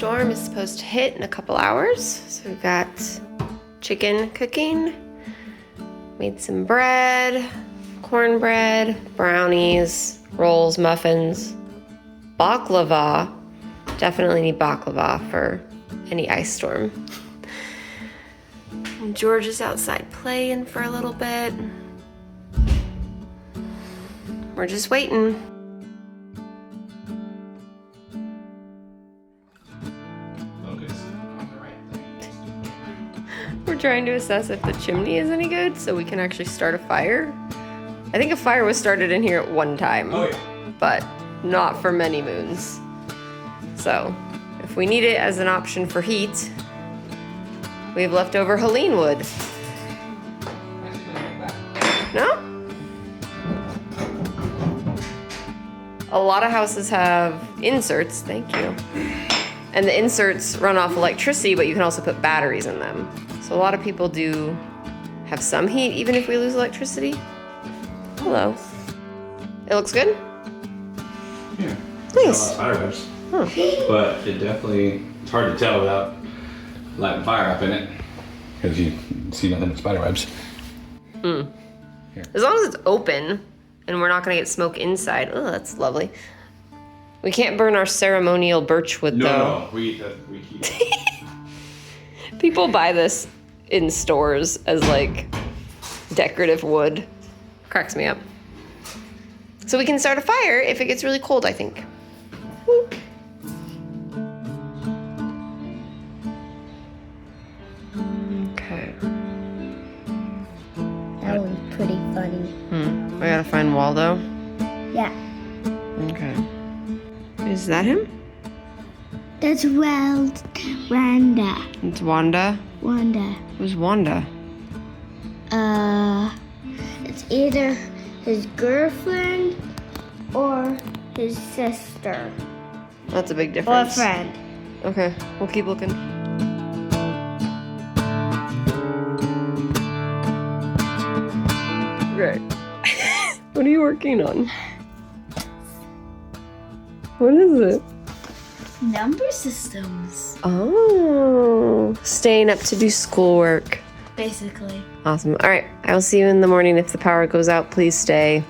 storm is supposed to hit in a couple hours. So we've got chicken cooking, made some bread, cornbread, brownies, rolls, muffins, baklava. Definitely need baklava for any ice storm. And George is outside playing for a little bit. We're just waiting. We're trying to assess if the chimney is any good so we can actually start a fire. I think a fire was started in here at one time, but not for many moons. So if we need it as an option for heat, we have leftover Helene wood. No? A lot of houses have inserts, thank you. And the inserts run off electricity, but you can also put batteries in them. So a lot of people do have some heat even if we lose electricity. Hello. It looks good? Yeah. Nice. Spider webs. Huh. But it definitely, it's hard to tell without lighting fire up in it. Because you see nothing but spider webs. As long as it's open and we're not gonna get smoke inside. Oh, that's lovely. We can't burn our ceremonial birch wood though. No, we keep it. People buy this in stores as like decorative wood. Cracks me up. So we can start a fire if it gets really cold, I think. Whoop. Okay. That one's pretty funny. I gotta find Waldo. Yeah. Okay. Is that him? That's Wanda. It's Wanda. Wanda. Who's Wanda? It's either his girlfriend or his sister. That's a big Or a difference. friend. Okay, we'll keep looking. Right. What are you working on? What is it? Number systems. Oh, staying up to do schoolwork. Basically. Awesome. All right, I will see you in the morning. If the power goes out, please stay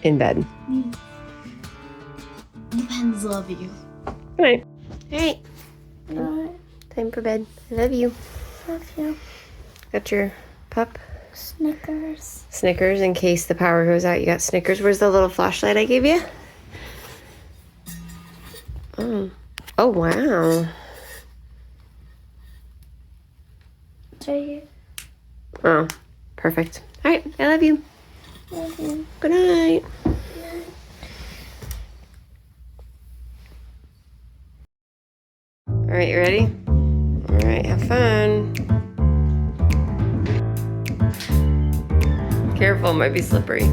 in bed. Depends, love you. Good night. All right. Time for bed. I love you. Love you. Got your pup Snickers. Snickers in case the power goes out. You got Snickers. Where's the little flashlight I gave you? Oh, wow. It's right here. Oh, perfect. All right, I love you. Love you. Good night. All right, you ready? All right, have fun. Careful, it might be slippery.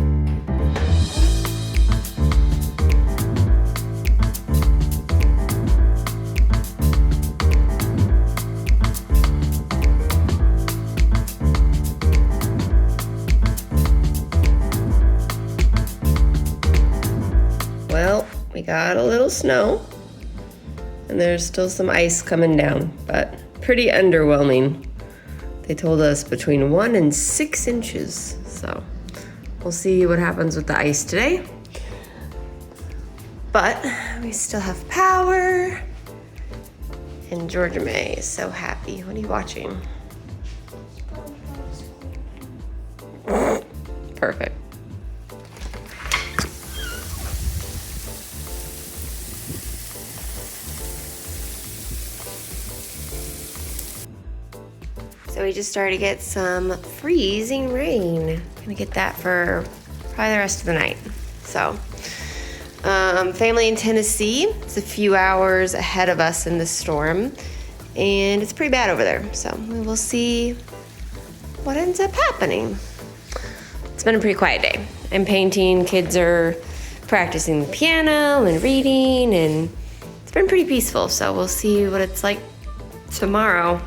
Well, we got a little snow, and there's still some ice coming down, but pretty underwhelming. They told us between 1 and 6 inches, so we'll see what happens with the ice today. But we still have power, and Georgia May is so happy. What are you watching? Perfect. So we just started to get some freezing rain. Gonna get that for probably the rest of the night. So, family in Tennessee, it's a few hours ahead of us in the storm, and it's pretty bad over there. So we will see what ends up happening. It's been a pretty quiet day. I'm painting, kids are practicing the piano and reading, and it's been pretty peaceful. So we'll see what it's like tomorrow.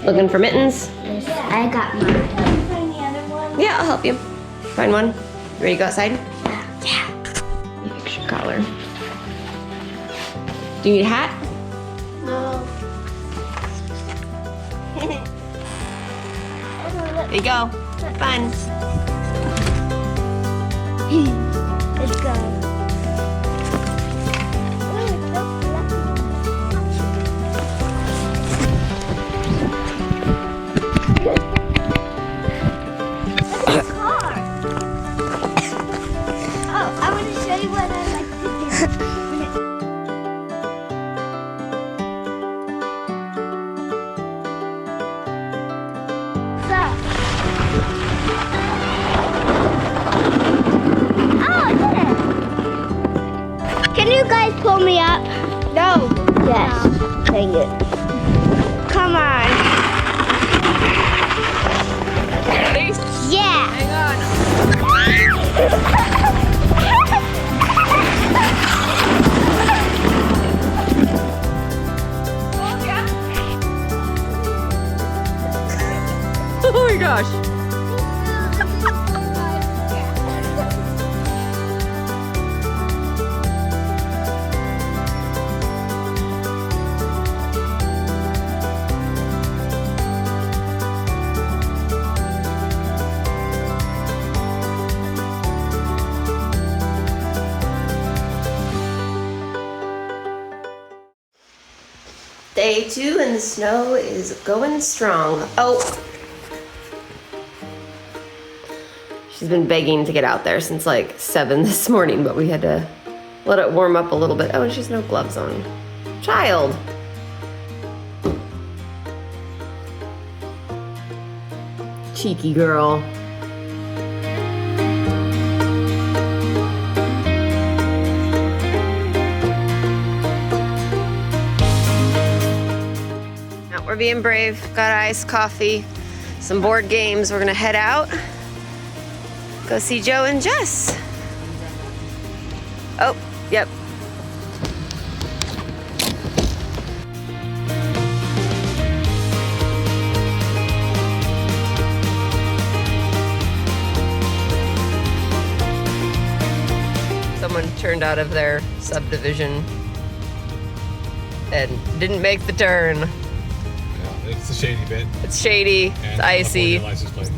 Looking for mittens? Yes, I got mine. Find the other one. Yeah, I'll help you. Find one. You ready to go outside? Yeah. Fix your collar. Do you need a hat? No. There you go. Fun. Let's go. Oh, it's so fluffy. What's this car? Oh, I want to show you what I like to do. So. Oh, I did it. Can you guys pull me up? No. Yes. Dang it. Come on. Yeah. Hang on. Oh my gosh. Day 2 and the snow is going strong. Oh! She's been begging to get out there since like 7 this morning, but we had to let it warm up a little bit. Oh, and she's no gloves on. Child! Cheeky girl. We're being brave. Got iced coffee, some board games. We're gonna head out, go see Joe and Jess. Oh, yep. Someone turned out of their subdivision and didn't make the turn. It's a shady bit. It's shady, And it's icy. License plate.